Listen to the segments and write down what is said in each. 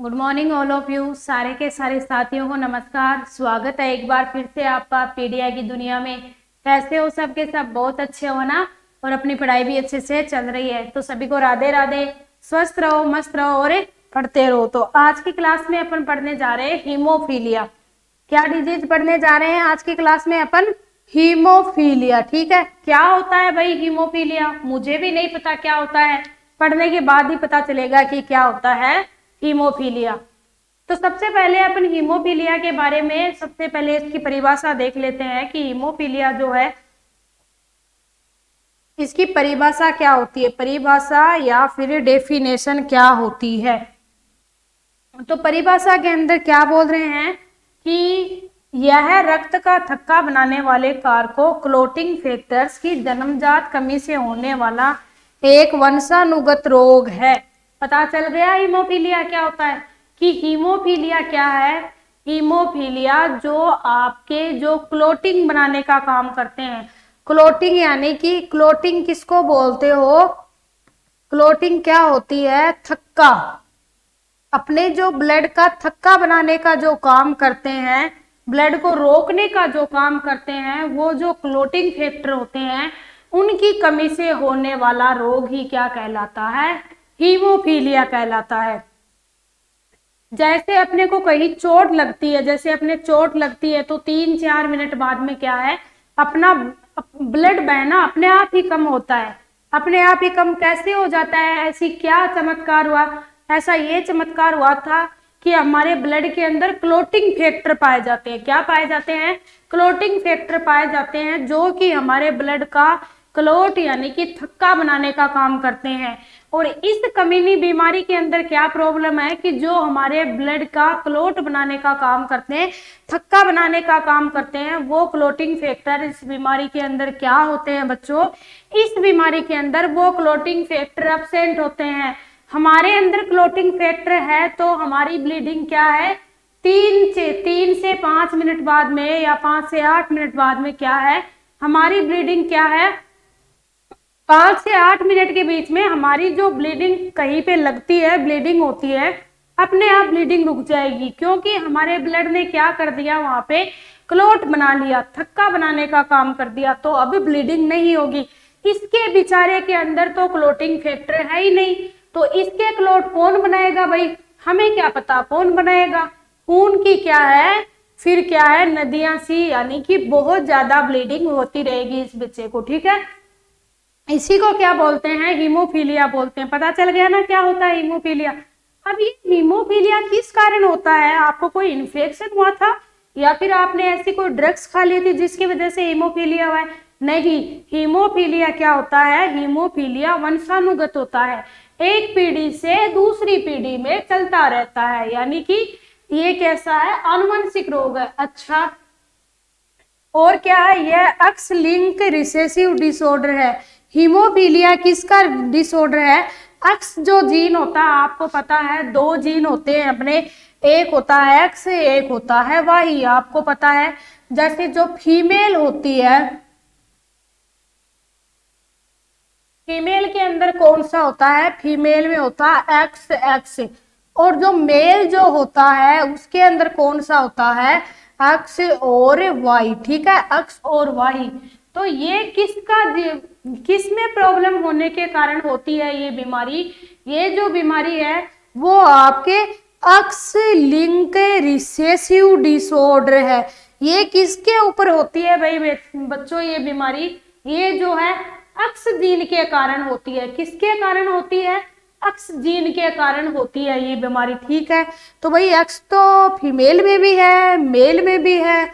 Good morning all of you. सारे के सारे साथियों को नमस्कार। स्वागत है एक बार फिर से आपका पीडीआई की दुनिया में। कैसे हो सब के सब? बहुत अच्छे हो ना? और अपनी पढ़ाई भी अच्छे से चल रही है तो सभी को राधे राधे। स्वस्थ रहो, मस्त रहो और पढ़ते रहो। तो आज की क्लास में अपन पढ़ने जा रहे हैं हीमोफीलिया। क्या डिजीज पढ़ने जा रहे हैं आज की क्लास में अपन? हीमोफीलिया। ठीक है, क्या होता है भाई हीमोफीलिया? मुझे भी नहीं पता क्या होता है, पढ़ने के बाद ही पता चलेगा कि क्या होता है हीमोफीलिया। तो सबसे पहले अपन हीमोफीलिया के बारे में सबसे पहले इसकी परिभाषा देख लेते हैं कि हीमोफीलिया जो है इसकी परिभाषा क्या होती है, परिभाषा या फिर डेफिनेशन क्या होती है। तो परिभाषा के अंदर क्या बोल रहे हैं कि यह रक्त का थक्का बनाने वाले कारकों क्लोटिंग फैक्टर्स की जन्मजात कमी से होने वाला एक वंशानुगत रोग है। पता चल गया हीमोफीलिया क्या होता है कि हीमोफीलिया क्या है। हीमोफीलिया जो आपके जो क्लोटिंग बनाने का काम करते हैं, क्लोटिंग यानी कि क्लोटिंग किसको बोलते हो? क्लोटिंग क्या होती है? थक्का। अपने जो ब्लड का थक्का बनाने का जो काम करते हैं, ब्लड को रोकने का जो काम करते हैं, वो जो क्लोटिंग फैक्टर होते हैं उनकी कमी से होने वाला रोग ही क्या कहलाता है? हीमोफीलिया कहलाता है। जैसे अपने को कहीं चोट लगती है, जैसे अपने चोट लगती है तो 3-4 मिनट बाद में क्या है, अपना ब्लड बहना अपने आप ही कम होता है। अपने आप ही कम कैसे हो जाता है? ऐसी क्या चमत्कार हुआ? ऐसा ये चमत्कार हुआ था कि हमारे ब्लड के अंदर क्लोटिंग फैक्टर पाए जाते हैं। क्या पाए जाते हैं? क्लोटिंग फैक्टर पाए जाते हैं जो कि हमारे ब्लड का क्लोट यानी कि थक्का बनाने का काम करते हैं। और इस कमीनी बीमारी के अंदर क्या प्रॉब्लम है कि जो हमारे ब्लड का क्लोट बनाने का काम करते हैं, थक्का बनाने का काम करते हैं, वो क्लोटिंग फैक्टर इस बीमारी के अंदर क्या होते हैं बच्चों? इस बीमारी के अंदर वो क्लोटिंग फैक्टर एब्सेंट होते हैं। हमारे अंदर क्लोटिंग फैक्टर है तो हमारी ब्लीडिंग क्या है? 3 से 5 मिनट बाद में या 5 से 8 मिनट बाद में क्या है, हमारी ब्लीडिंग क्या है? 5 से 8 मिनट के बीच में हमारी जो ब्लीडिंग कहीं पे लगती है, ब्लीडिंग होती है, अपने आप ब्लीडिंग रुक जाएगी क्योंकि हमारे ब्लड ने क्या कर दिया, वहां पे क्लोट बना लिया, थक्का बनाने का काम कर दिया, तो अब ब्लीडिंग नहीं होगी। इसके बेचारे के अंदर तो क्लोटिंग फैक्टर है ही नहीं, तो इसके क्लोट कौन बनाएगा भाई? हमें क्या पता कौन बनाएगा। खून की क्या है फिर क्या है, नदियां सी, यानी कि बहुत ज्यादा ब्लीडिंग होती रहेगी इस बच्चे को। ठीक है, इसी को क्या बोलते हैं? हीमोफीलिया बोलते हैं। पता चल गया ना क्या होता है हीमोफीलिया। अब ये हीमोफीलिया किस कारण होता है? आपको कोई इन्फेक्शन हुआ था या फिर आपने ऐसी कोई ड्रग्स खा ली थी जिसकी वजह से हीमोफीलिया हुआ है? नहीं, हीमोफीलिया क्या होता है? हीमोफीलिया वंशानुगत होता है, एक पीढ़ी से दूसरी पीढ़ी में चलता रहता है, यानी कि ये कैसा है? अनुवंशिक रोग है। अच्छा, और क्या है? यह एक्स लिंक रिसेसिव डिसऑर्डर है। हीमोफीलिया किसका डिसऑर्डर है? एक्स जो जीन होता है, आपको पता है 2 जीन होते हैं अपने, एक होता है एक्स, एक होता है वाई, आपको पता है। जैसे जो फीमेल होती है, फीमेल के अंदर कौन सा होता है? फीमेल में होता है एक्स एक्स, और जो मेल जो होता है उसके अंदर कौन सा होता है? एक्स और वाई। ठीक है, एक्स और वाई। तो ये किस में प्रॉब्लम होने के कारण होती है ये बीमारी? ये जो बीमारी है वो आपके एक्स लिंक रिसेसिव डिसऑर्डर है। ये किसके ऊपर होती है भाई बच्चों ये बीमारी? ये जो है एक्स जीन के कारण होती है। किसके कारण होती है? एक्स जीन के कारण होती है ये बीमारी। ठीक है, तो भाई एक्स तो फीमेल में भी है, मेल में भी है,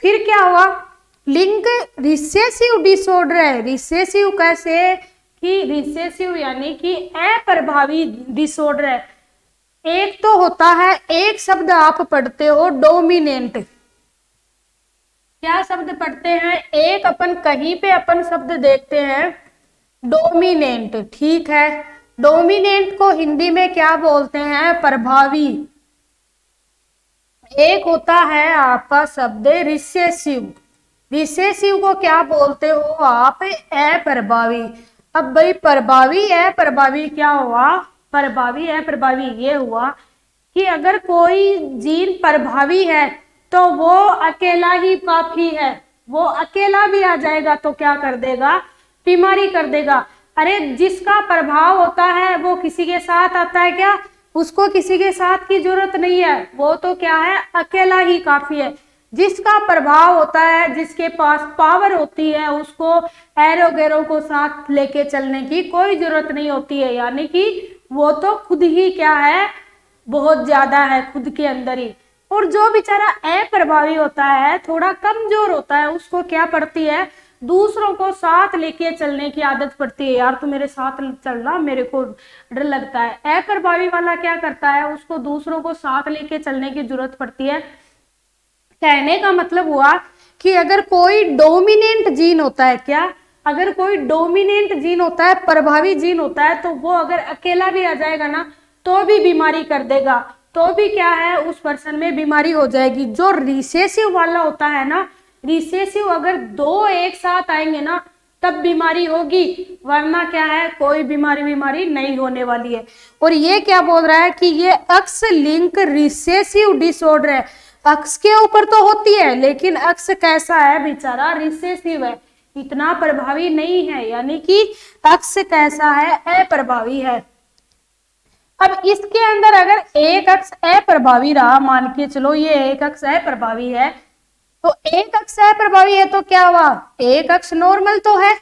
फिर क्या हुआ? लिंक रिसेसिव डिसऑर्डर है। रिसेसिव कैसे? कि रिसेसिव यानी कि अप्रभावी डिसऑर्डर है। एक तो होता है, एक शब्द आप पढ़ते हो डोमिनेंट। क्या शब्द पढ़ते हैं? एक अपन कहीं पे अपन शब्द देखते हैं डोमिनेंट। ठीक है, डोमिनेंट को हिंदी में क्या बोलते हैं? प्रभावी। एक होता है आपका शब्द रिसेसिव। रिसेसिव को क्या बोलते हो आप? अप्रभावी। अब भाई प्रभावी अप्रभावी क्या हुआ? प्रभावी अप्रभावी ये हुआ कि अगर कोई जीन प्रभावी है तो वो अकेला ही काफी है, वो अकेला भी आ जाएगा तो क्या कर देगा, बीमारी कर देगा। अरे जिसका प्रभाव होता है वो किसी के साथ आता है क्या, उसको किसी के साथ की जरूरत नहीं है, वो तो क्या है, अकेला ही काफी है। जिसका प्रभाव होता है, जिसके पास पावर होती है, उसको एरो गैरो को साथ लेके चलने की कोई जरूरत नहीं होती है, यानी कि वो तो खुद ही क्या है, बहुत ज्यादा है खुद के अंदर ही। और जो बेचारा अप्रभावी होता है, थोड़ा कमजोर होता है, उसको क्या पड़ती है, दूसरों को साथ लेके चलने की आदत पड़ती है। यार तू मेरे साथ चलना, मेरे को डर लगता है। अप्रभावी वाला क्या करता है, उसको दूसरों को साथ लेके चलने की जरूरत पड़ती है। कहने का मतलब हुआ कि अगर कोई डोमिनेंट जीन होता है, क्या, अगर कोई डोमिनेंट जीन होता है, प्रभावी जीन होता है, तो वो अगर अकेला भी आ जाएगा ना तो भी बीमारी कर देगा, तो भी क्या है, उस पर्सन में बीमारी हो जाएगी। जो रिसेसिव वाला होता है ना, रिसेसिव अगर दो एक साथ आएंगे ना तब बीमारी होगी, वरना क्या है, कोई बीमारी नहीं होने वाली है। और ये क्या बोल रहा है कि ये अक्स लिंक रिसेसिव डिसऑर्डर है। अक्स के ऊपर तो होती है, लेकिन अक्स कैसा है बेचारा, रिसेसिव है, इतना प्रभावी नहीं है, यानी कि अक्स कैसा है, अप्रभावी है। अब इसके अंदर अगर एक अक्ष अप्रभावी रहा, मान के चलो ये एक अक्ष अप्रभावी है, तो एक अक्ष अप्रभावी है तो क्या हुआ, एक अक्ष नॉर्मल तो है,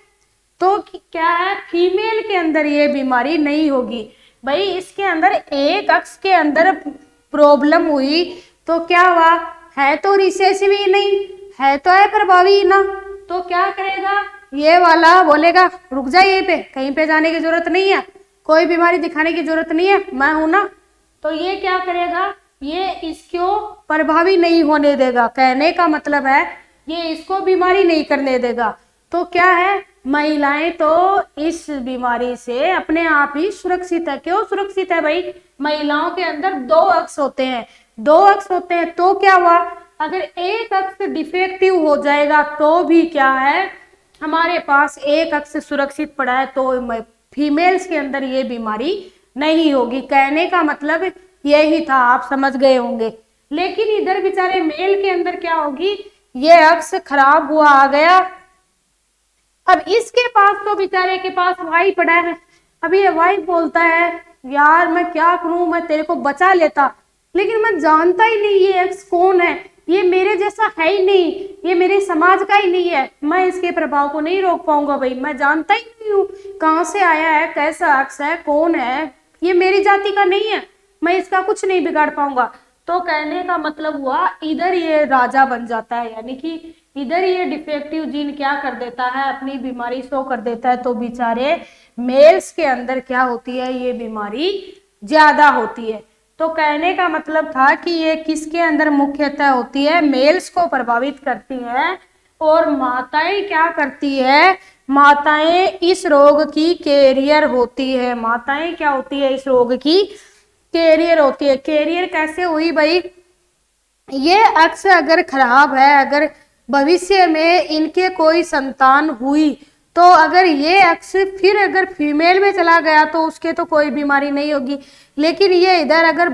तो क्या है, फीमेल के अंदर ये बीमारी नहीं होगी। भाई इसके अंदर एक अक्ष के अंदर प्रॉब्लम हुई तो क्या हुआ, है तो रिसेसिव ही नहीं, है तो अप्रभावी ही ना, तो क्या करेगा, ये वाला बोलेगा रुक जा, यहीं पे, कहीं पे जाने की जरूरत नहीं है, कोई बीमारी दिखाने की जरूरत नहीं है, मैं हूं ना। तो ये क्या करेगा, ये इसको प्रभावी नहीं होने देगा। कहने का मतलब है ये इसको बीमारी नहीं करने देगा। तो क्या है, महिलाएं तो इस बीमारी से अपने आप ही सुरक्षित है। क्यों सुरक्षित है भाई, महिलाओं के अंदर दो अक्ष होते हैं, दो अक्ष होते हैं, तो क्या हुआ, अगर एक अक्ष डिफेक्टिव हो जाएगा तो भी क्या है, हमारे पास एक अक्ष सुरक्षित पड़ा है, तो फीमेल्स के अंदर ये बीमारी नहीं होगी। कहने का मतलब यही था, आप समझ गए होंगे। लेकिन इधर बेचारे मेल के अंदर क्या होगी, ये अक्ष खराब हुआ आ गया, अब इसके पास तो बेचारे के पास वाई पड़ा है। अब ये वाई बोलता है यार मैं क्या करूं, मैं तेरे को बचा लेता, लेकिन मैं जानता ही नहीं ये अक्ष कौन है, ये मेरे जैसा है ही नहीं, ये मेरे समाज का ही नहीं है, मैं इसके प्रभाव को नहीं रोक पाऊंगा भाई, मैं जानता ही नहीं हूँ कहाँ से आया है, कैसा अक्ष है, कौन है, ये मेरी जाति का नहीं है, मैं इसका कुछ नहीं बिगाड़ पाऊंगा। तो कहने का मतलब हुआ इधर ये राजा बन जाता है, यानी कि इधर ये डिफेक्टिव जीन क्या कर देता है, अपनी बीमारी शो कर देता है, तो बेचारे मेल्स के अंदर क्या होती है, ये बीमारी ज्यादा होती है। तो कहने का मतलब था कि ये किसके अंदर मुख्यतः होती है, मेल्स को प्रभावित करती है। और माताएं क्या करती है, माताएं इस रोग की कैरियर होती है, माताएं क्या होती है, इस रोग की कैरियर होती है। कैरियर कैसे हुई भाई, ये अक्ष अगर खराब है, अगर भविष्य में इनके कोई संतान हुई तो अगर ये अक्ष फिर अगर फीमेल में चला गया तो उसके तो कोई बीमारी नहीं होगी, लेकिन ये इधर अगर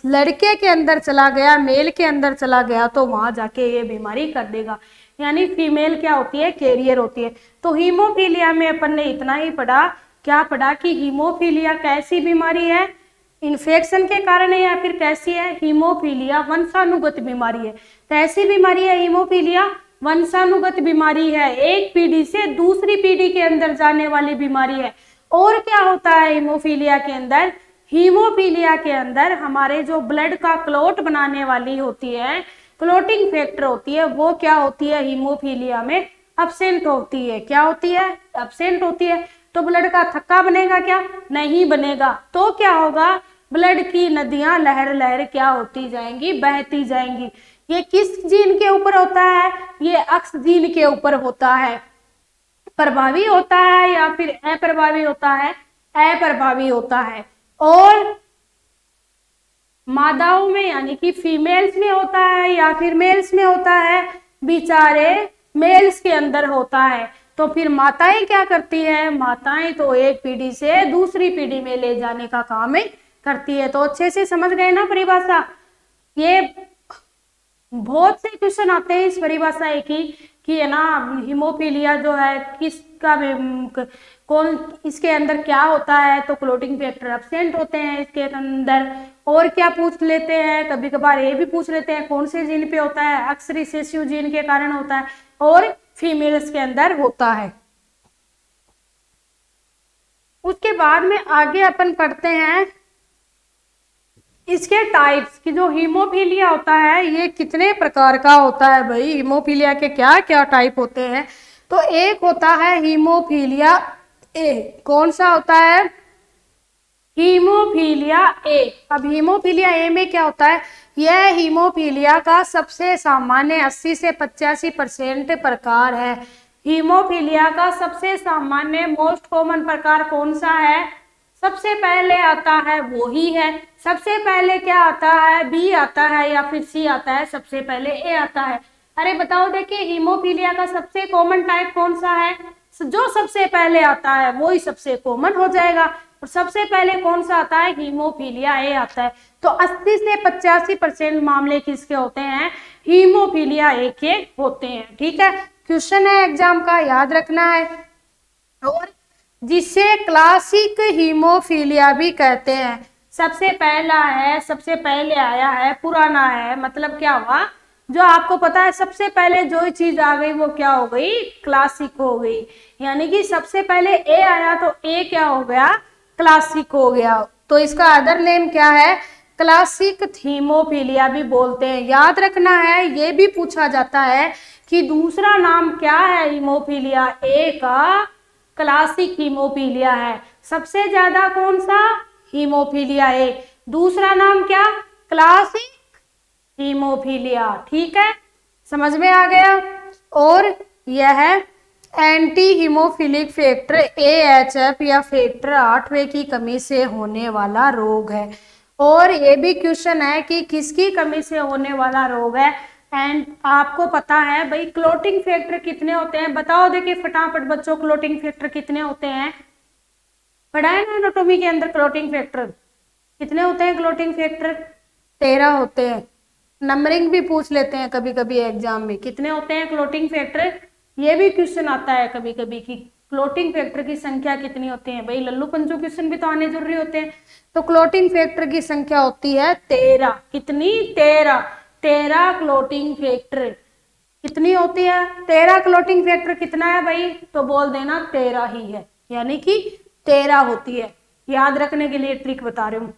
लड़के के अंदर चला गया, मेल के अंदर चला गया, तो वहां जाके ये बीमारी कर देगा। यानी फीमेल क्या होती है, कैरियर होती है। तो हीमोफीलिया में अपन ने इतना ही पढ़ा, क्या पढ़ा कि हीमोफीलिया कैसी बीमारी है, इन्फेक्शन के कारण है या फिर कैसी है, हीमोफीलिया वंशानुगत बीमारी है। कैसी बीमारी है हीमोफीलिया, वंशानुगत बीमारी है, एक पीढ़ी से दूसरी पीढ़ी के अंदर जाने वाली बीमारी है। और क्या होता है हीमोफीलिया के अंदर, हीमोफीलिया के अंदर हमारे जो ब्लड का क्लॉट बनाने वाली होती है, क्लॉटिंग फैक्टर होती है, वो क्या होती है हीमोफीलिया में एब्सेंट होती है। क्या होती है, एब्सेंट होती है। तो ब्लड का थक्का बनेगा क्या, नहीं बनेगा। तो क्या होगा, ब्लड की नदियां लहर लहर क्या होती जाएंगी, बहती जाएंगी। ये किस जीन के ऊपर होता है, ये अक्ष जीन के ऊपर होता है। प्रभावी होता है या फिर अप्रभावी होता है, अप्रभावी होता है। और मादाओं में यानी कि फीमेल्स में होता है या फिर मेल्स में होता है, बेचारे मेल्स के अंदर होता है। तो फिर माताएं क्या करती है, माताएं तो एक पीढ़ी से दूसरी पीढ़ी में ले जाने का काम करती है। तो अच्छे से समझ गए ना परिभाषा। ये बहुत से क्वेश्चन आते हैं इस परिभाषा एक ही कि है ना, हीमोफीलिया जो है किसका कौन, इसके अंदर क्या होता है, तो क्लोटिंग फैक्टर एब्सेंट होते हैं इसके अंदर। और क्या पूछ लेते हैं, कभी कभार ये भी पूछ लेते हैं कौन से जीन पे होता है, एक्स रिसेसिव जीन के कारण होता है और फीमेल्स के अंदर होता है। उसके बाद में आगे अपन पढ़ते हैं इसके टाइप्स की। जो हीमोफीलिया होता है ये कितने प्रकार का होता है भाई, हीमोफीलिया के क्या क्या टाइप होते हैं। तो एक होता है हीमोफीलिया ए। कौन सा होता है, हीमोफीलिया ए। अब हीमोफीलिया ए में क्या होता है, यह हीमोफीलिया का सबसे सामान्य 80 से 85% प्रकार है। हीमोफीलिया का सबसे सामान्य मोस्ट कॉमन प्रकार कौन सा है, सबसे पहले आता है वो ही है। सबसे पहले क्या आता है, बी आता है या फिर सी आता है, सबसे पहले ए आता है। अरे बताओ, देखिए हीमोफीलिया का सबसे कॉमन टाइप कौन सा है, जो सबसे पहले आता है वो ही सबसे कॉमन हो जाएगा। और सबसे पहले कौन सा आता है, हीमोफीलिया ए आता है। तो 80 से 85% मामले किसके होते हैं, हीमोफीलिया ए के होते हैं। ठीक है, क्वेश्चन है एग्जाम का, याद रखना है। और जिसे क्लासिक हीमोफीलिया भी कहते हैं। सबसे पहला है, सबसे पहले आया है, पुराना है, मतलब क्या हुआ, जो आपको पता है सबसे पहले जो चीज आ गई वो क्या हो गई, क्लासिक हो गई। यानी कि सबसे पहले ए आया तो ए क्या हो गया, क्लासिक हो गया। तो इसका अदर नेम क्या है, क्लासिक हीमोफीलिया भी बोलते हैं। याद रखना है, ये भी पूछा जाता है कि दूसरा नाम क्या है हीमोफीलिया ए का, क्लासिक हीमोफीलिया है। सबसे ज्यादा कौन सा, हीमोफीलिया ए, दूसरा नाम क्या, क्लासिक हीमोफीलिया। ठीक है, समझ में आ गया। और यह एंटी हीमोफिलिक फैक्टर AHF या फैक्टर 8वें की कमी से होने वाला रोग है। और ये भी क्वेश्चन है कि किसकी कमी से होने वाला रोग है। एंड आपको पता है भाई क्लोटिंग फैक्टर कितने होते हैं, बताओ देखिए फटाफट बच्चों, क्लोटिंग फैक्टर कितने होते हैं, पढ़ा है ना एनाटॉमी के अंदर, क्लोटिंग फैक्टर कितने होते हैं, क्लोटिंग फैक्टर 13 होते हैं। नंबरिंग भी पूछ लेते हैं कभी कभी एग्जाम में, कितने होते हैं क्लोटिंग फैक्टर, ये भी क्वेश्चन आता है कभी कभी कि क्लोटिंग फैक्टर की संख्या कितनी होती है। भाई लल्लू पंचू क्वेश्चन भी तो आने जरूरी होते हैं। तो क्लोटिंग फैक्टर की संख्या होती है 13। कितनी, 13 क्लोटिंग फैक्टर कितनी होती है, 13 क्लोटिंग फैक्टर कितना है भाई, तो बोल देना 13 ही है, यानी कि 13 होती है। याद रखने के लिए ट्रिक बता रही हूँ,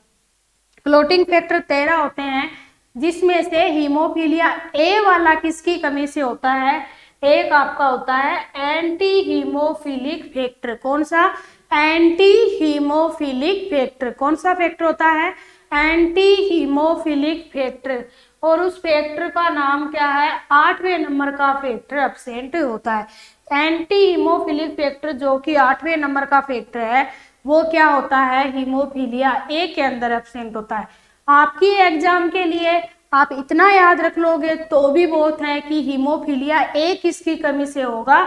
क्लोटिंग फैक्टर 13 होते हैं, जिसमें से हीमोफीलिया ए वाला किसकी कमी से होता है, एक आपका होता है एंटी हीमोफिलिक फैक्टर। कौन सा, एंटी हीमोफिलिक फैक्टर। कौन सा फैक्टर होता है, एंटी हीमोफिलिक फैक्टर। और उस फैक्टर का नाम क्या है, 8वें नंबर का फैक्टर एब्सेंट होता है। एंटी हीमोफिलिक फैक्टर जो कि 8वें नंबर का फैक्टर है वो क्या होता है, हीमोफीलिया ए के अंदर एब्सेंट होता है। आपकी एग्जाम के लिए आप इतना याद रख लोगे तो भी बहुत है कि हीमोफीलिया ए किसकी कमी से होगा,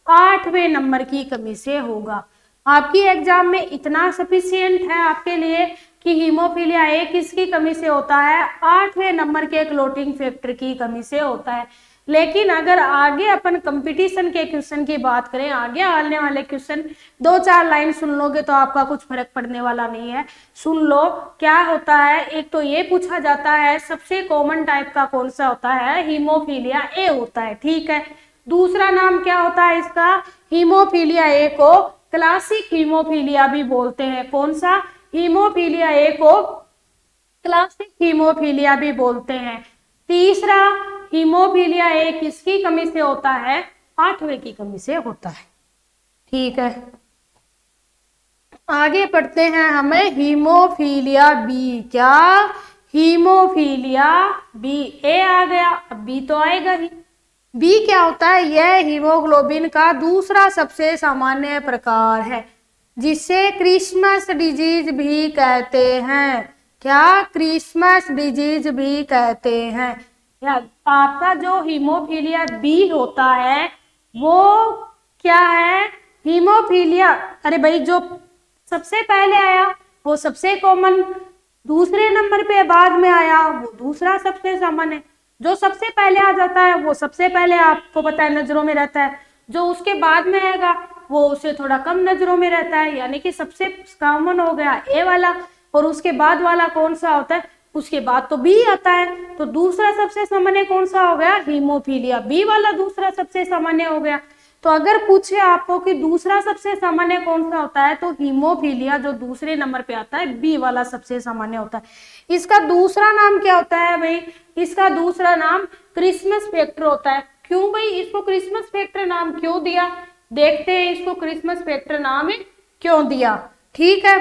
8वें नंबर की कमी से होगा। आपकी एग्जाम में इतना सफिशिएंट है आपके लिए कि हीमोफीलिया ए किसकी कमी से होता है, 8वें नंबर के क्लोटिंग फैक्टर की कमी से होता है। लेकिन अगर आगे अपन कंपटीशन के क्वेश्चन की बात करें, आगे आने वाले क्वेश्चन 2-4 लाइन सुन लोगे तो आपका कुछ फर्क पड़ने वाला नहीं है। सुन लो क्या होता है, एक तो ये पूछा जाता है सबसे कॉमन टाइप का कौन सा होता है, हीमोफीलिया ए होता है। ठीक है, दूसरा नाम क्या होता है इसका, हीमोफीलिया ए को क्लासिक हीमोफीलिया भी बोलते हैं। कौन सा, हीमोफीलिया ए को क्लासिक हीमोफीलिया भी बोलते हैं। तीसरा, हीमोफीलिया ए किसकी कमी से होता है, 8वें की कमी से होता है। ठीक है, आगे पढ़ते हैं हमें हीमोफीलिया बी। क्या, हीमोफीलिया बी, ए आ गया, अब बी तो आएगा ही। बी क्या होता है, यह हीमोग्लोबिन का दूसरा सबसे सामान्य प्रकार है, जिसे क्रिसमस डिजीज भी कहते हैं। क्या, क्रिसमस डिजीज भी कहते हैं। आपका जो हीमोफीलिया बी होता है वो क्या है, हीमोफीलिया, अरे भाई जो सबसे पहले आया वो सबसे कॉमन दूसरे नंबर पे बाद में आया वो दूसरा सबसे सामान्य। जो सबसे पहले आ जाता है वो सबसे पहले आपको पता है नजरों में रहता है, जो उसके बाद में आएगा वो उसे थोड़ा कम नजरों में रहता है। यानी कि सबसे कॉमन हो गया ए वाला, और उसके बाद वाला कौन सा होता है, उसके बाद तो बी आता है। तो दूसरा सबसे सामान्य कौन सा हो गया, हीमोफीलिया, बी वाला दूसरा सबसे सामान्य हो गया। तो अगर पूछे आपको कि दूसरा सबसे सामान्य कौन सा होता है, तो हीमोफीलिया जो दूसरे नंबर पे आता है बी वाला सबसे सामान्य होता है। इसका दूसरा नाम क्या होता है भाई, इसका दूसरा नाम क्रिसमस फैक्टर होता है। क्यों भाई इसको क्रिसमस फैक्टर नाम क्यों दिया, देखते हैं इसको क्रिसमस फैक्टर नाम क्यों दिया। ठीक है,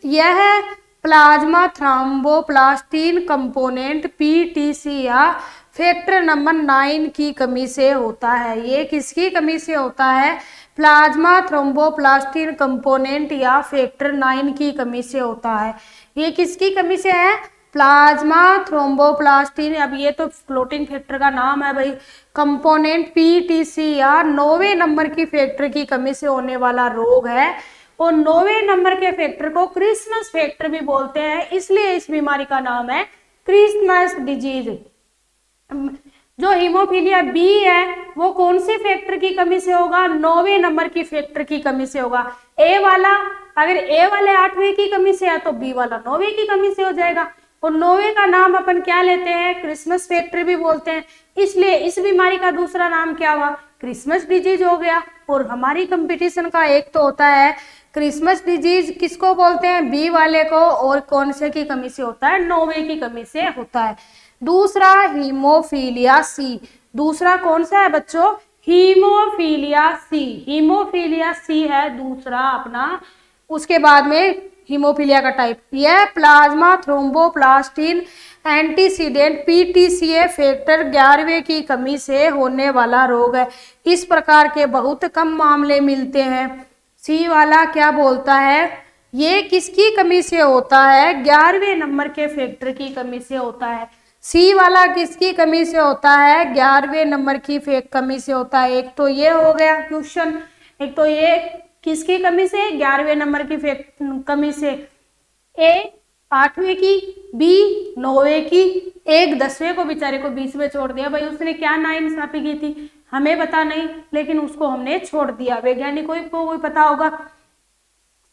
यह प्लाज्मा थ्रोम्बोप्लास्टिन कंपोनेंट पीटीसी या फैक्टर नंबर 9 की कमी से होता है। ये किसकी कमी से होता है, प्लाज्मा थ्रोम्बोप्लास्टिन कंपोनेंट या फैक्टर 9 की कमी से होता है। ये किसकी कमी से है, प्लाज्मा थ्रोम्बोप्लास्टिन। अब ये तो फ्लोटिंग फैक्टर का नाम है भाई, कंपोनेंट पीटीसी या 9वें नंबर की फैक्टर की कमी से होने वाला रोग है। और 9वें नंबर के फैक्टर को क्रिसमस फैक्टर भी बोलते हैं, इसलिए इस बीमारी का नाम है क्रिसमस डिजीज। जो हीमोफीलिया बी है वो कौन सी फैक्टर की कमी से होगा, 9वें नंबर की फैक्टर की कमी से होगा। ए वाला अगर ए वाले 8वें की कमी से है तो बी वाला 9वें की कमी से हो जाएगा। और 9वें का नाम अपन क्या लेते हैं, क्रिसमस फैक्टर भी बोलते हैं, इसलिए इस बीमारी का दूसरा नाम क्या हुआ, क्रिसमस डिजीज हो गया। और हमारी कंपटीशन का एक तो होता है क्रिसमस डिजीज, किसको बोलते हैं, बी वाले को, और कौन से की कमी से होता है, 9वें की कमी से होता है। दूसरा हीमोफीलिया सी, दूसरा कौन सा है बच्चों, हीमोफीलिया सी, हीमोफीलिया सी है दूसरा अपना। उसके बाद में हीमोफीलिया का टाइप, यह plasma thromboplastin antecedent PTCA factor 11वें की कमी से होने वाला रोग है। इस प्रकार के बहुत कम मामले मिलते हैं। सी वाला क्या बोलता है, ये किसकी कमी से होता है, 11वें नंबर के फैक्टर की कमी से होता है। सी वाला किसकी कमी से होता है, 11वें नंबर की कमी से होता है। एक तो ये हो गया क्वेश्चन, एक तो ये किसकी कमी से, 11वें नंबर की कमी से, ए 8वें की, बी 9वें की, एक 10वें को बेचारे को बीच में छोड़ दिया भाई, उसने क्या नाइंसाफी की थी हमें पता नहीं, लेकिन उसको हमने छोड़ दिया, वैज्ञानिकों को कोई पता होगा।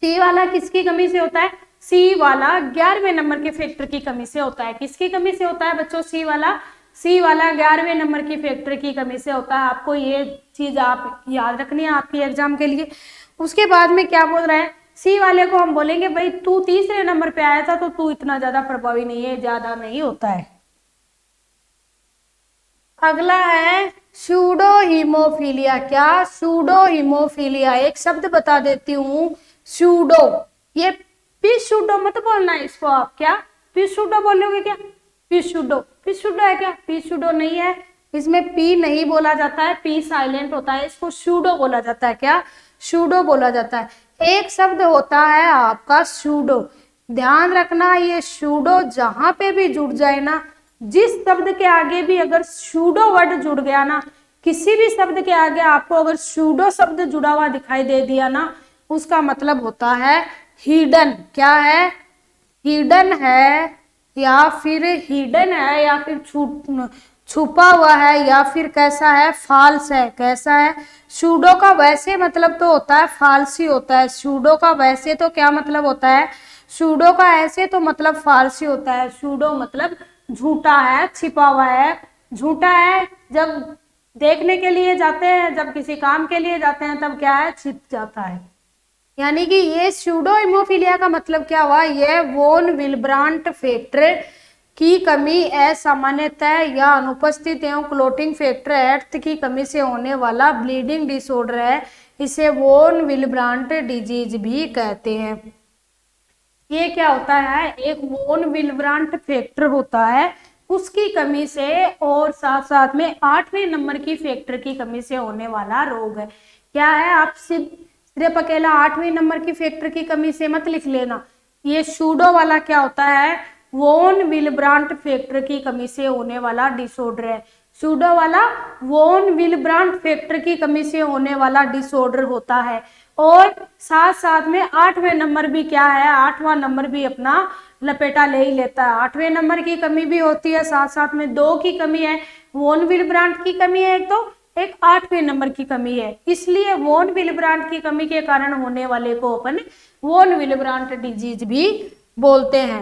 सी वाला किसकी कमी से होता है, सी वाला 11वें नंबर के फैक्टर की कमी से होता है। किसकी कमी से होता है बच्चों, सी वाला, सी वाला 11वें नंबर की फैक्टर की कमी से होता है। आपको ये चीज आप याद रखनी है आपकी एग्जाम के लिए। उसके बाद में क्या बोल रहा है, सी वाले को हम बोलेंगे भाई तू तीसरे नंबर पे आया था तो तू इतना ज्यादा प्रभावी नहीं है, ज्यादा नहीं होता है। अगला है सूडो हीमोफीलिया, क्या सूडो हीमोफीलिया, एक शब्द बता देती हूँ सूडो, ये पिसूडो मत बोलना इसको आप, क्या पिसूडो बोलोगे क्या, पिसूडो, पिसूडो है क्या, पिसूडो नहीं है, इसमें पी नहीं बोला जाता है, पी साइलेंट होता है, इसको सूडो बोला जाता है। क्या, सूडो बोला जाता है। एक शब्द होता है आपका सूडो, ध्यान रखना ये सूडो जहां पे भी जुड़ जाए ना, जिस शब्द के आगे भी अगर सूडो वर्ड जुड़ गया ना, किसी भी शब्द के आगे आपको अगर सूडो शब्द जुड़ा हुआ दिखाई दे दिया ना, उसका मतलब होता है हिडन। क्या है, हिडन है, या फिर हिडन है, या फिर छुपा हुआ है, या फिर कैसा है, फाल्स है। कैसा है, सूडो का वैसे मतलब तो होता है फाल्सी होता है, सूडो का वैसे तो क्या मतलब होता है, सूडो का ऐसे तो मतलब फारसी होता है। सूडो मतलब झूठा है, छिपा हुआ है, झूठा है। जब देखने के लिए जाते हैं, जब किसी काम के लिए जाते हैं, तब क्या है, छिप जाता है। यानी कि ये सूडो हीमोफीलिया का मतलब क्या हुआ, ये वोन विल्ब्रांट फैक्टर की कमी असामान्यतः या अनुपस्थित एवं क्लोटिंग फैक्टर 8 की कमी से होने वाला ब्लीडिंग डिसऑर्डर है। इसे वोन विल्ब्रांट डिजीज भी कहते हैं। ये क्या होता है, एक वोन विल्ब्रांट फैक्टर होता है, उसकी कमी से और साथ साथ में 8वें नंबर की फैक्टर की कमी से होने वाला रोग है। क्या है, आप सिर्फ अकेला 8वें नंबर की फैक्टर की कमी से मत लिख लेना। ये सूडो वाला क्या होता है, वोन विल्ब्रांट फैक्टर की कमी से होने वाला डिसऑर्डर है। सूडो वाला वोन विल्ब्रांट फैक्टर की कमी से होने वाला डिसऑर्डर होता है। और साथ साथ में 8वें नंबर भी क्या है, 8वां नंबर भी अपना लपेटा ले ही लेता है। 8वें नंबर की कमी भी होती है, साथ साथ में 2 की कमी है, वॉन विलब्रांट की कमी है, एक 8वें नंबर की कमी है। इसलिए वॉन विलब्रांट की कमी के कारण होने वाले को अपन वॉन विलब्रांट डिजीज भी बोलते हैं।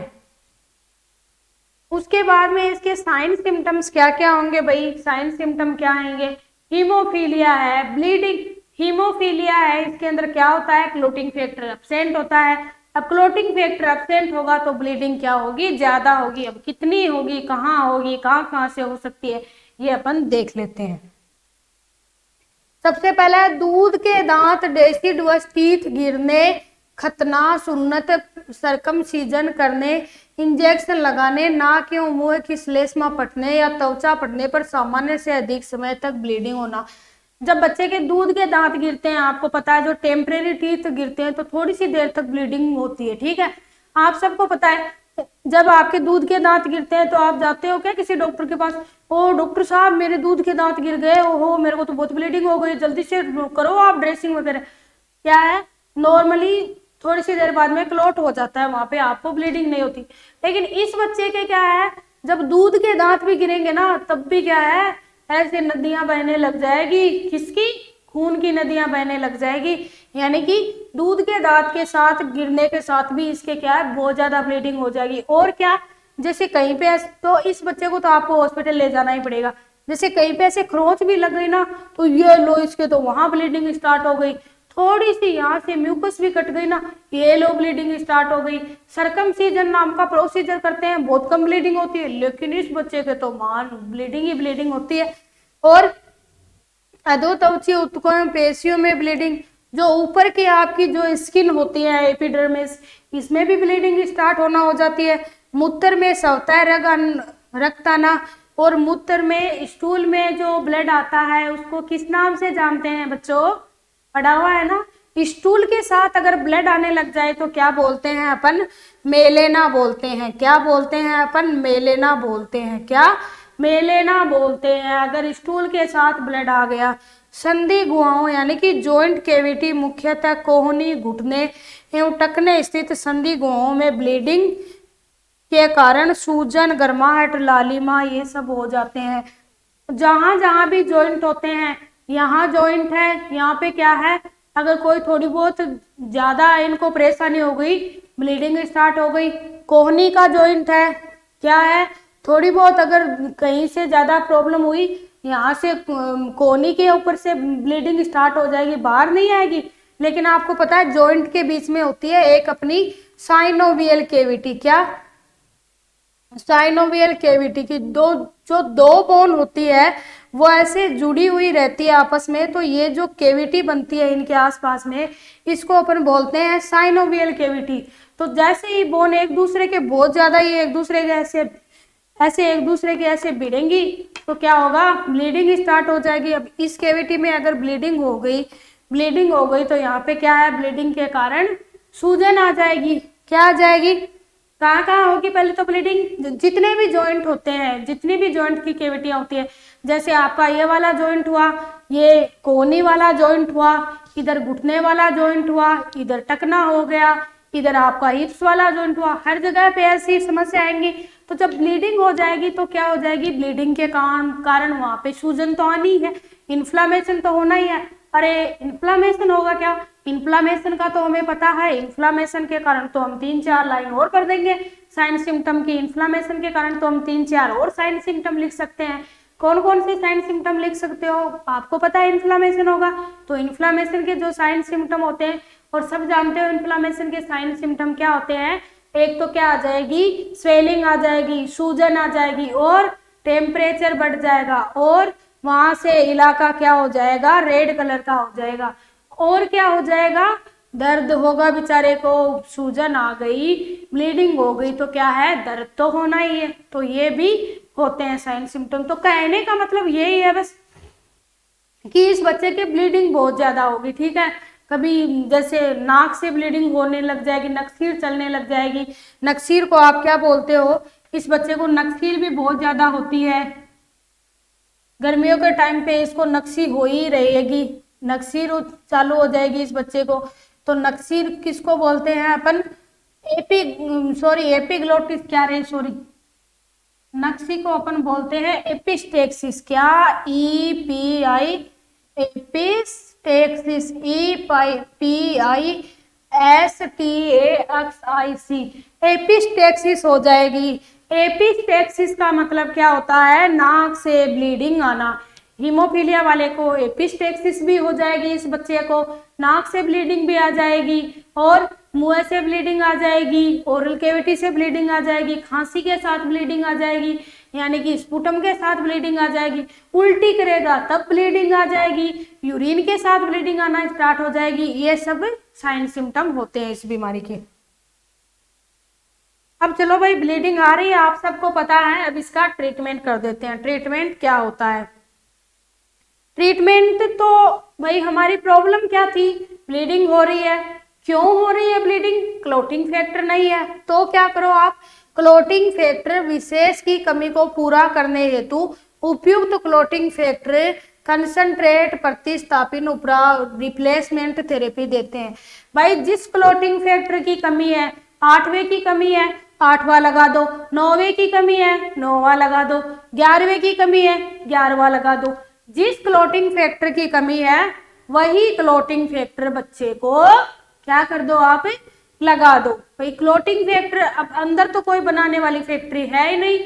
उसके बाद में इसके साइन सिम्टम्स क्या क्या होंगे भाई, साइन सिम्टम क्या आएंगे, हीमोफीलिया है, ब्लीडिंग, हीमोफीलिया है, इसके अंदर क्या होता है, क्लोटिंग फैक्टर एब्सेंट होता है। अब क्लोटिंग फैक्टर एब्सेंट होगा तो ब्लीडिंग क्या होगी, ज्यादा होगी। अब कितनी होगी, कहाँ होगी, कहाँ कहाँ से हो सकती है, ये अपन देख लेते हैं। सबसे पहले दूध के दांत, डेसिडुअस टीथ गिरने, खतना, सुन्नत, सरकमसीजन करने, इंजेक्शन लगाने, नाक एवं मुंह की श्लेष्मा फटने या त्वचा फटने पर सामान्य से अधिक समय तक ब्लीडिंग होना। जब बच्चे के दूध के दांत गिरते हैं, आपको पता है जो टेम्परेरी टीथ गिरते हैं तो थोड़ी सी देर तक ब्लीडिंग होती है, ठीक है, आप सबको पता है। जब आपके दूध के दांत गिरते हैं तो आप जाते हो क्या किसी डॉक्टर के पास, ओ डॉक्टर साहब मेरे दूध के दांत गिर गए, ओहो मेरे को तो बहुत ब्लीडिंग हो गई, जल्दी से करो आप ड्रेसिंग वगैरह। क्या है, नॉर्मली थोड़ी सी देर बाद में क्लॉट हो जाता है, वहां पे आपको ब्लीडिंग नहीं होती। लेकिन इस बच्चे के क्या है, जब दूध के दांत भी गिरेंगे ना तब भी क्या है, ऐसे नदियां बहने लग जाएगी, किसकी, खून की नदियां बहने लग जाएगी। यानी कि दूध के दांत के साथ गिरने के साथ भी इसके क्या है, बहुत ज्यादा ब्लीडिंग हो जाएगी। और क्या, जैसे कहीं पे, तो इस बच्चे को तो आपको हॉस्पिटल ले जाना ही पड़ेगा। जैसे कहीं पे ऐसे खरोंच भी लग गई ना तो ये लो इसके तो वहां ब्लीडिंग स्टार्ट हो गई, थोड़ी सी यहाँ से म्यूकस भी कट गई ना, ये लो ब्लीडिंग स्टार्ट हो गई। सरकमसीजन नाम का प्रोसीजर करते हैं, बहुत कम ब्लीडिंग होती है, लेकिन इस बच्चे के तो मान ब्लीडिंग ही ब्लीडिंग होती है। और अधोत्वचीय ऊतकों में पेशियों में ब्लीडिंग, जो ऊपर की आपकी जो स्किन होती है एपिडर्मिस, इसमें भी ब्लीडिंग स्टार्ट होना हो जाती है। मूत्र में स्वतः रक्त आना, और मूत्र में, स्टूल में जो ब्लड आता है उसको किस नाम से जानते हैं बच्चों, पढ़ा हुआ है ना। स्टूल के साथ अगर ब्लड आने लग जाए तो क्या बोलते हैं अपन, मेलेना बोलते हैं। क्या बोलते हैं अपन, मेलेना बोलते हैं। क्या, मेलेना बोलते हैं, अगर स्टूल के साथ ब्लड आ गया। संधि गुहाओं यानी कि जॉइंट कैविटी, मुख्यतः कोहनी, घुटने एवं टखने स्थित संधि गुहाओं में ब्लीडिंग के कारण सूजन, गर्माहट, लालिमा ये सब हो जाते हैं। जहां जहां भी जॉइंट होते हैं, यहाँ जॉइंट है, यहाँ पे क्या है, अगर कोई थोड़ी बहुत ज्यादा इनको परेशानी हो गई, ब्लीडिंग स्टार्ट हो गई। कोहनी का जॉइंट है, क्या है, थोड़ी बहुत अगर कहीं से ज्यादा प्रॉब्लम हुई, यहाँ से कोहनी के ऊपर से ब्लीडिंग स्टार्ट हो जाएगी, बाहर नहीं आएगी। लेकिन आपको पता है जॉइंट के बीच में होती है एक अपनी साइनोवियल कैविटी। क्या, साइनोवियल कैविटी की जो दो बोन होती है वो ऐसे जुड़ी हुई रहती है आपस में, तो ये जो कैविटी बनती है इनके आसपास में, इसको अपन बोलते हैं साइनोवियल कैविटी। तो जैसे ही बोन एक दूसरे के बहुत ज्यादा, ये एक दूसरे के ऐसे एक दूसरे के ऐसे भिड़ेंगी तो क्या होगा, ब्लीडिंग स्टार्ट हो जाएगी। अब इस कैविटी में अगर ब्लीडिंग हो गई तो यहाँ पे क्या है, ब्लीडिंग के कारण सूजन आ जाएगी। क्या आ जाएगी, कहाँ कहाँ होगी, पहले तो ब्लीडिंग, जितने भी जॉइंट होते हैं, जितनी भी जॉइंट की कैविटियां होती है, जैसे आपका ये वाला जॉइंट हुआ, ये कोहनी वाला जॉइंट हुआ, इधर घुटने वाला जॉइंट हुआ, इधर टकना हो गया, इधर आपका हिप्स वाला जॉइंट हुआ, हर जगह पे ऐसी समस्या आएंगी। तो जब ब्लीडिंग हो जाएगी तो क्या हो जाएगी, ब्लीडिंग के कारण वहां पे सूजन तो आनी है, इन्फ्लामेशन तो होना ही है। अरे इन्फ्लामेशन होगा क्या, इन्फ्लामेशन का तो हमें पता है, इन्फ्लामेशन के कारण तो हम 3-4 लाइन और कर देंगे साइन सिम्टम की। इन्फ्लामेशन के कारण तो हम 3-4 और साइन सिम्टम लिख सकते हैं। कौन कौन से साइन सिम्टम लिख सकते हो, आपको पता है इन्फ्लामेशन होगा तो इन्फ्लामेशन के जो साइन सिम्टम होते हैं, और सब जानते हो इन्फ्लामेशन के साइन सिम्टम क्या होते हैं, एक तो क्या आ जाएगी, स्वेलिंग आ जाएगी, सूजन आ जाएगी, और टेम्परेचर बढ़ जाएगा, और वहां से इलाका क्या हो जाएगा, रेड कलर का हो जाएगा। और क्या हो जाएगा, दर्द होगा बेचारे को, सूजन आ गई, ब्लीडिंग हो गई तो क्या है, दर्द तो होना ही है। तो ये भी होते हैं साइन सिम्टम। तो कहने का मतलब यही है बस कि इस बच्चे के ब्लीडिंग बहुत ज्यादा होगी, ठीक है। कभी जैसे नाक से ब्लीडिंग होने लग जाएगी, नक्सीर चलने लग जाएगी। नक्सीर को आप क्या बोलते हो, इस बच्चे को नक्सीर भी बहुत ज्यादा होती है, गर्मियों के टाइम पे इसको नक्सी हो ही रहेगी, नक्सीर चालू हो जाएगी इस बच्चे को। तो नक्सीर किसको बोलते हैं अपन, एपिग्लोटिस क्या रहे, सॉरी, नक्सी को अपन बोलते हैं एपिस्टेक्सिस। क्या, EPI, एपिस्टेक्सिस, EPISTAXIC, एपिस्टेक्सिस हो जाएगी। एपिस्टेक्सिस का मतलब क्या होता है, नाक से ब्लीडिंग आना। हीमोफीलिया वाले को एपिस्टेक्सिस भी हो जाएगी, इस बच्चे को नाक से ब्लीडिंग भी आ जाएगी और मुंह से ब्लीडिंग आ जाएगी, ओरल कैविटी से ब्लीडिंग आ जाएगी, खांसी के साथ ब्लीडिंग आ जाएगी, यानी कि स्पुटम के साथ ब्लीडिंग आ जाएगी, उल्टी करेगा तब ब्लीडिंग आ जाएगी, यूरिन के साथ ब्लीडिंग आना स्टार्ट हो जाएगी। ये सब साइन सिम्टम होते हैं इस बीमारी के। अब चलो भाई, ब्लीडिंग आ रही है आप सबको पता है, अब इसका ट्रीटमेंट कर देते हैं। ट्रीटमेंट क्या होता है, ट्रीटमेंट तो भाई हमारी प्रॉब्लम क्या थी, ब्लीडिंग हो रही है, क्यों हो रही है ब्लीडिंग, क्लोटिंग फैक्टर नहीं है, तो क्या करो आप, क्लोटिंग फैक्टर विशेष की कमी को पूरा करने हेतु उपयुक्त क्लोटिंग फैक्टर कंसंट्रेट प्रतिस्थापन रिप्लेसमेंट थेरेपी देते हैं। भाई जिस क्लोटिंग फैक्टर की कमी है, 8वें की कमी है 8वां लगा दो, 9वें की कमी है 9वां लगा दो, 11वें की कमी है 11वां लगा दो। जिस क्लोटिंग फैक्टर की कमी है वही क्लोटिंग फैक्टर बच्चे को क्या कर दो आप, लगा दो। भाई क्लोटिंग फैक्टर, अब अंदर तो कोई बनाने वाली फैक्ट्री है ही नहीं,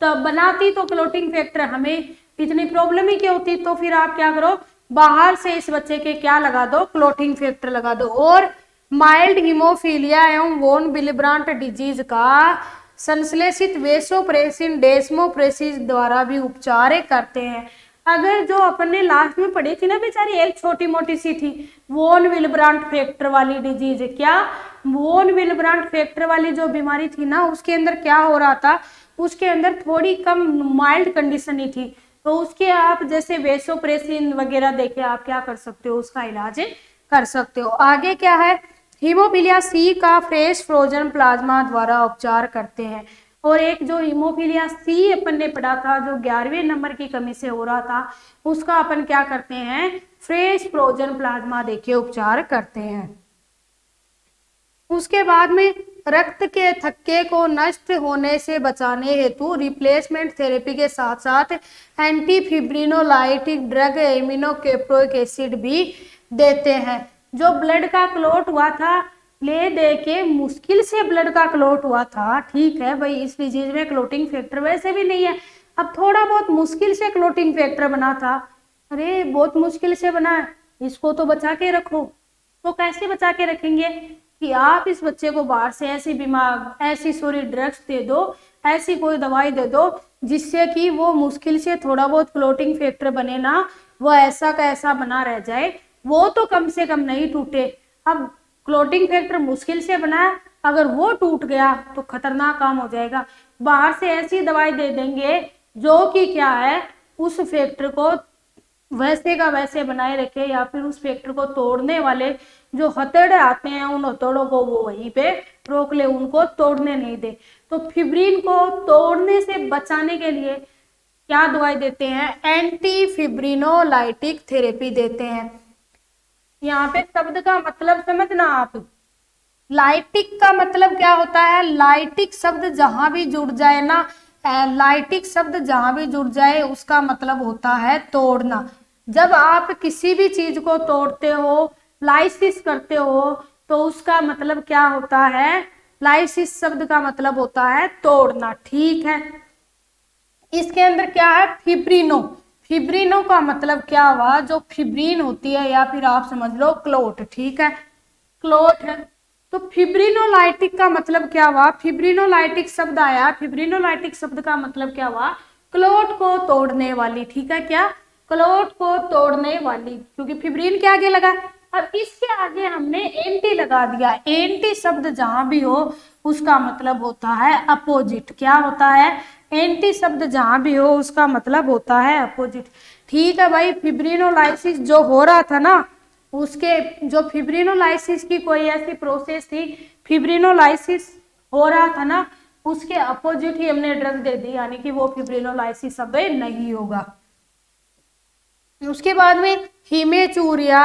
तो बनाती तो क्लोटिंग फैक्टर हमें इतनी प्रॉब्लम ही क्या होती। तो फिर आप क्या करो, बाहर से इस बच्चे के क्या लगा दो, क्लोटिंग फैक्टर लगा दो। और माइल्ड हीमोफीलिया एवं वोन विल्ब्रांट डिजीज का संश्लेषित वेसोप्रेसिन डेस्मोप्रेसिस द्वारा भी उपचार करते हैं। अगर जो अपन ने लास्ट में पढ़ी थी ना बेचारी, एक छोटी मोटी सी थी, वोन विल्ब्रांट फैक्टर वाली डिजीज, क्या, वोन विल्ब्रांट फैक्टर वाली जो बीमारी थी ना, उसके अंदर क्या हो रहा था, उसके अंदर थोड़ी कम माइल्ड कंडीशन ही थी, तो उसके आप जैसे वेसोप्रेसिन वगैरह देके आप क्या कर सकते हो, उसका इलाज कर सकते हो। आगे क्या है, हीमोफीलिया सी का फ्रेश फ्रोजन प्लाज्मा द्वारा उपचार करते हैं। और एक जो हीमोफीलिया सी अपन ने पढ़ा था, जो 11वें नंबर की कमी से हो रहा था, उसका अपन क्या करते हैं, फ्रेश फ्रोजन प्लाज्मा देके उपचार करते हैं। उसके बाद में रक्त के थक्के को नष्ट होने से बचाने हेतु रिप्लेसमेंट थेरेपी के साथ साथ एंटीफिब्रिनोलाइटिक ड्रग एमिनोकेप्रोइक एसिड भी देते हैं। जो ब्लड का क्लॉट हुआ था, ले दे के मुश्किल से ब्लड का क्लॉट हुआ था, ठीक है भाई, इस डिजीज में क्लोटिंग फैक्टर वैसे भी नहीं है, अब थोड़ा बहुत मुश्किल से क्लोटिंग फैक्टर बना था, अरे बहुत मुश्किल से बना है, इसको तो बचा के रखो। तो कैसे बचा के रखेंगे कि आप इस बच्चे को बाहर से ऐसी ड्रग्स दे दो, ऐसी कोई दवाई दे दो जिससे कि वो मुश्किल से थोड़ा बहुत क्लोटिंग फैक्टर बने ना, वो ऐसा का ऐसा बना रह जाए, वो तो कम से कम नहीं टूटे। अब क्लोटिंग फैक्टर मुश्किल से बना है, अगर वो टूट गया तो खतरनाक काम हो जाएगा। बाहर से ऐसी दवाई दे देंगे जो कि क्या है, उस फैक्टर को वैसे का वैसे बनाए रखे, या फिर उस फैक्टर को तोड़ने वाले जो हथौड़े आते हैं, उन हथौड़ों को वो वहीं पे रोक ले, उनको तोड़ने नहीं दे। तो फिब्रिन को तोड़ने से बचाने के लिए क्या दवाई देते हैं, एंटी फिब्रिनोलाइटिक थेरेपी देते हैं। यहाँ पे शब्द का मतलब समझना आप, लाइटिक का मतलब क्या होता है, लाइटिक शब्द जहां भी जुड़ जाए ना, लाइटिक शब्द जहां भी जुड़ जाए उसका मतलब होता है तोड़ना। जब आप किसी भी चीज को तोड़ते हो, लाइसिस करते हो, तो उसका मतलब क्या होता है, लाइसिस शब्द का मतलब होता है तोड़ना, ठीक है। इसके अंदर क्या है, फिब्रिनो, फिब्रिनो का मतलब क्या हुआ, जो फिब्रिन होती है, या फिर आप समझ लो क्लोट, ठीक है, क्लोट है। तो फिब्रिनोलाइटिक का मतलब क्या हुआ, फिब्रिनोलाइटिक शब्द आया, फिब्रिनोलाइटिक शब्द का मतलब क्या हुआ, क्लोट को तोड़ने वाली, ठीक है, क्या, क्लोट को तोड़ने वाली, क्योंकि फिब्रिन के आगे लगा। अब इसके आगे हमने एंटी लगा दिया, एंटी शब्द जहां भी हो उसका मतलब होता है अपोजिट, क्या होता है, एंटी शब्द जहां भी हो उसका मतलब होता है अपोजिट, ठीक है भाई। फिब्रिनोलाइसिस जो हो रहा था ना, उसके जो फिब्रिनोलाइसिस की कोई ऐसी प्रोसेस थी, फिब्रिनोलाइसिस हो रहा था ना, उसके अपोजिट ही हमने ड्रग दे दी, यानी कि वो फिब्रिनोलाइसिस अब नहीं होगा। उसके बाद में हिमेचूरिया,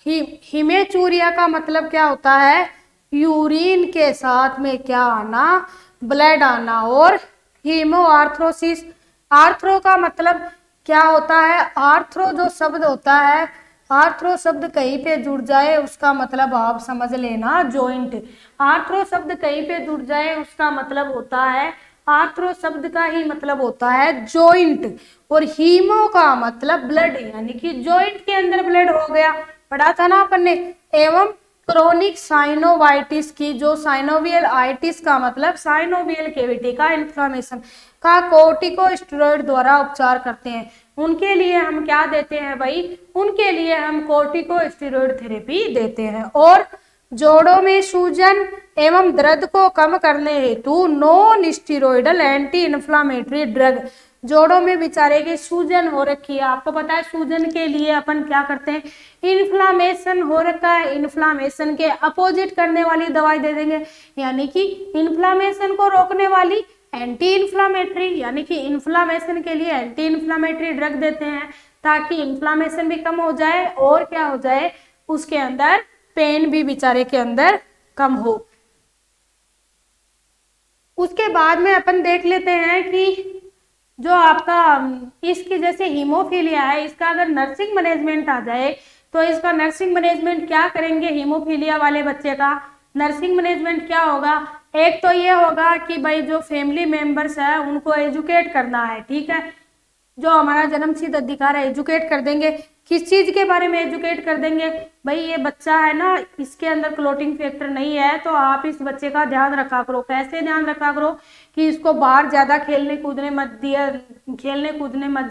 हिमेचूरिया का मतलब क्या होता है, यूरिन के साथ में क्या आना, ब्लड आना। और हीमो आर्थ्रोसिस, आर्थ्रो का मतलब क्या होता है, आर्थ्रो जो शब्द होता है, आर्थ्रो शब्द कहीं पे जुड़ जाए उसका मतलब आप समझ लेना जॉइंट। आर्थ्रो शब्द कहीं पे जुड़ जाए उसका मतलब होता है, आर्थ्रो शब्द का ही मतलब होता है जॉइंट। और हीमो का मतलब ब्लड, यानी कि जॉइंट के अंदर ब्लड हो गया, पढ़ा था ना अपन ने। एवं क्रोनिक साइनोवाइटिस की, जो साइनोवियल आइटिस का मतलब साइनोवियल कैविटी का इन्फ्लामेशन का कोर्टिकोस्टेरॉइड द्वारा उपचार करते हैं। उनके लिए हम क्या देते हैं भाई, उनके लिए हम कोर्टिकोस्टेरॉइड थेरेपी देते हैं। और जोड़ों में सूजन एवं दर्द को कम करने हेतु non steroidal anti inflammatory drug, जोड़ों में बेचारे की सूजन हो रखी है, आपको पता है सूजन के लिए अपन क्या करते हैं, इन्फ्लामेशन हो रखा है, इन्फ्लामेशन के अपोजिट करने वाली दवाई दे देंगे, यानी कि इन्फ्लामेशन को रोकने वाली एंटी इन्फ्लामेटरी, यानी कि इन्फ्लामेशन के लिए एंटी इन्फ्लामेटरी ड्रग देते हैं ताकि इन्फ्लामेशन भी कम हो जाए और क्या हो जाए, उसके अंदर पेन भी बेचारे के अंदर कम हो। उसके बाद में अपन देख लेते हैं कि जो आपका इसकी जैसे हीमोफीलिया है, इसका अगर नर्सिंग मैनेजमेंट आ जाए तो इसका नर्सिंग मैनेजमेंट क्या करेंगे, हीमोफीलिया वाले बच्चे का नर्सिंग मैनेजमेंट क्या होगा, एक तो ये होगा कि भाई जो फैमिली मेंबर्स है उनको एजुकेट करना है, ठीक है, जो हमारा जन्मसिद्ध अधिकार है एजुकेट कर देंगे। किस चीज के बारे में एजुकेट कर देंगे, भाई ये बच्चा है ना, इसके अंदर क्लोटिंग फैक्टर नहीं है तो आप इस बच्चे का ध्यान रखा करो। कैसे ध्यान रखा करो कि इसको बाहर ज्यादा खेलने कूदने मत दिया, खेलने कूदने मत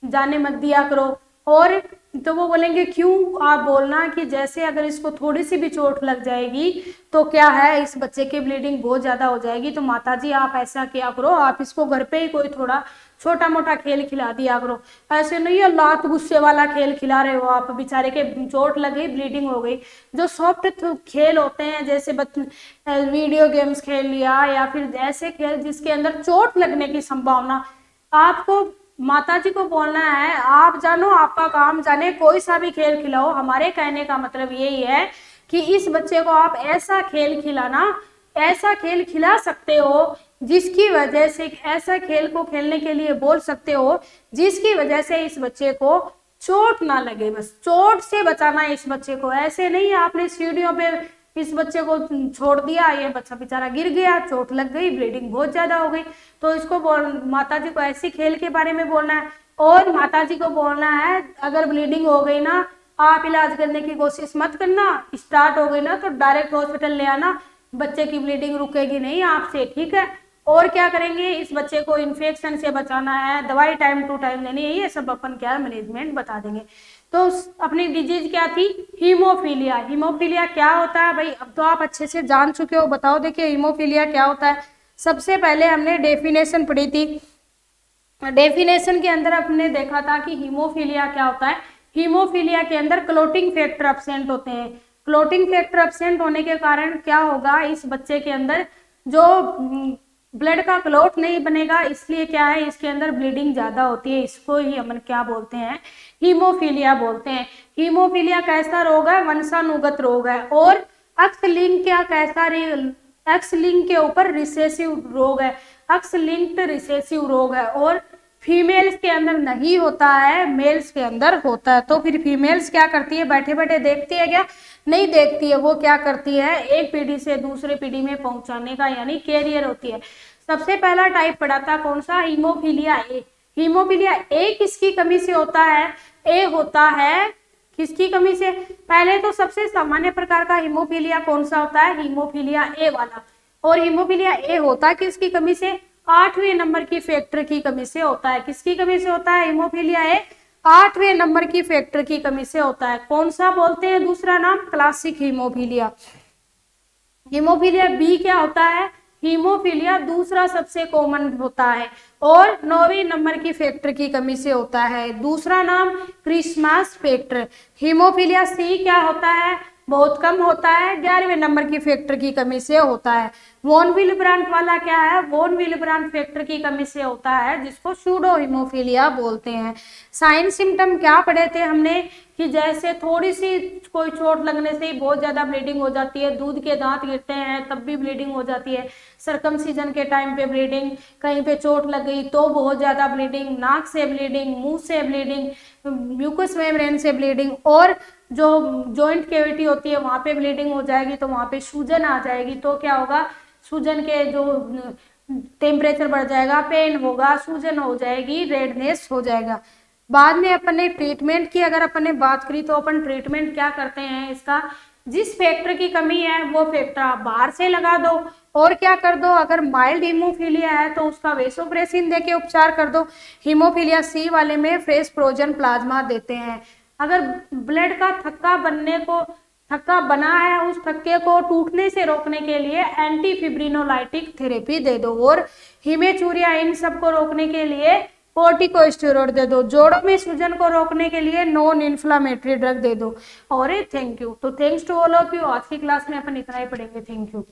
जाने मत दिया करो। और तो वो बोलेंगे क्यों, आप बोलना कि जैसे अगर इसको थोड़ी सी भी चोट लग जाएगी तो क्या है, इस बच्चे की ब्लीडिंग बहुत ज्यादा हो जाएगी, तो माताजी आप ऐसा किया करो, आप इसको घर पे ही कोई थोड़ा छोटा मोटा खेल खिला दिया करो। ऐसे नहीं है लात गुस्से वाला खेल खिला रहे हो आप, बेचारे के चोट लग गई, ब्लीडिंग हो गई। जो सॉफ्ट खेल होते हैं जैसे वीडियो गेम्स खेल लिया या फिर ऐसे खेल जिसके अंदर चोट लगने की संभावना, आपको माताजी को बोलना है आप जानो आपका काम जाने, कोई सा भी खेल खिलाओ। हमारे कहने का मतलब यही है कि इस बच्चे को आप ऐसा खेल खिलाना, ऐसा खेल खिला सकते हो जिसकी वजह से, ऐसा खेल को खेलने के लिए बोल सकते हो जिसकी वजह से इस बच्चे को चोट ना लगे, बस चोट से बचाना है इस बच्चे को। ऐसे नहीं आपने सीढ़ियों पे इस बच्चे को छोड़ दिया, ये बच्चा बेचारा गिर गया, चोट लग गई, ब्लीडिंग बहुत ज्यादा हो गई, तो इसको माताजी को ऐसी खेल के बारे में बोलना है। और माताजी को बोलना है अगर ब्लीडिंग हो गई ना, आप इलाज करने की कोशिश मत करना, स्टार्ट हो गई ना तो डायरेक्ट हॉस्पिटल ले आना, बच्चे की ब्लीडिंग रुकेगी नहीं आपसे, ठीक है। और क्या करेंगे, इस बच्चे को इन्फेक्शन से बचाना है, दवाई टाइम टू टाइम देनी है, ये सब अपन क्या मैनेजमेंट बता देंगे। तो अपनी डिजीज क्या थी, हीमोफीलिया। हीमोफीलिया क्या होता है भाई, अब तो आप अच्छे से जान चुके हो, बताओ देखिए हीमोफीलिया क्या होता है। सबसे पहले हमने डेफिनेशन पढ़ी थी, डेफिनेशन के अंदर हमने देखा था कि हीमोफीलिया क्या होता है। हीमोफीलिया के अंदर क्लोटिंग फैक्टर एब्सेंट होते हैं। क्लोटिंग फैक्टर एब्सेंट होने के कारण क्या होगा, इस बच्चे के अंदर जो ब्लड का क्लॉट नहीं बनेगा, इसलिए क्या है इसके अंदर ब्लीडिंग ज्यादा होती है, इसको ही हम क्या बोलते हैं, हीमोफीलिया बोलते हैं। हीमोफीलिया कैसा रोग है, वंशानुगत रोग है। और एक्स लिंक क्या कैसा, एक्स लिंक के ऊपर रिसेसिव रोग है, एक्स लिंक्ड रिसेसिव रोग है। और फीमेल्स के अंदर नहीं होता है, मेल्स के अंदर होता है। तो फिर फीमेल्स क्या करती है, बैठे बैठे देखती है क्या, नहीं देखती है, वो क्या करती है एक पीढ़ी से दूसरे पीढ़ी में पहुंचाने का यानी कैरियर होती है। सबसे पहला टाइप पढ़ा था कौन सा, हीमोफीलिया ए। हीमोफीलिया ए किसकी कमी से होता है, ए होता है किसकी कमी से, पहले तो सबसे सामान्य प्रकार का हीमोफीलिया कौन सा होता है, हीमोफीलिया ए वाला। और हीमोफीलिया ए होता है किसकी कमी से, 8वें नंबर की फैक्टर की कमी से होता है। किसकी कमी से होता है हीमोफीलिया ए, 8वें नंबर की फैक्टर की कमी से होता है। कौन सा बोलते हैं दूसरा नाम, क्लासिक हीमोफीलिया। हीमोफीलिया बी क्या होता है, हीमोफीलिया दूसरा सबसे कॉमन होता है और 9वें नंबर की फैक्टर की कमी से होता है, दूसरा नाम क्रिसमस फैक्टर। हीमोफीलिया सी क्या होता है, बहुत कम होता है, 11वें नंबर की फैक्टर की कमी से होता है। वॉन विलेब्रांट वाला क्या है, वॉन विलेब्रांट फैक्टर की कमी से होता है, जिसको सूडो हीमोफीलिया बोलते हैं। साइन सिम्टम क्या पढ़े थे हमने कि जैसे थोड़ी सी कोई चोट लगने से ही बहुत ज्यादा ब्लीडिंग हो जाती है, दूध के दांत गिरते हैं तब भी ब्लीडिंग हो जाती है, सर्कमसीजन के टाइम पे ब्लीडिंग, कहीं पे चोट लग गई तो बहुत ज्यादा ब्लीडिंग, नाक से ब्लीडिंग, मुंह से ब्लीडिंग, म्यूकस मेम्ब्रेन से ब्लीडिंग, और जो जॉइंट कैविटी होती है वहां पे ब्लीडिंग हो जाएगी तो वहां पे सूजन आ जाएगी, तो क्या होगा, सूजन के जो टेम्परेचर बढ़ जाएगा, पेन होगा, सूजन हो जाएगी, रेडनेस हो जाएगा। बाद में अपन ने ट्रीटमेंट की अगर अपन ने बात करी तो अपन ट्रीटमेंट क्या करते हैं इसका, जिस फैक्टर की कमी है वो फैक्टर आप बाहर से लगा दो, और क्या कर दो, अगर माइल्ड हीमोफीलिया है तो उसका वेसोप्रेसिन देके उपचार कर दो। हीमोफीलिया सी वाले में फ्रेश फ्रोजन प्लाज्मा देते हैं। अगर ब्लड का थक्का बना है, उस थक्के को टूटने से रोकने के लिए एंटी फिब्रिनोलाइटिक थेरेपी दे दो, और हीमेचूरिया इन सब को रोकने के लिए कोर्टिकोस्टेरॉइड दे दो, जोड़ों में सूजन को रोकने के लिए नॉन इन्फ्लामेटरी ड्रग दे दो। और थैंक यू। तो thanks to all of you. आज की क्लास में अपन इतना ही पढ़ेंगे। Thank you.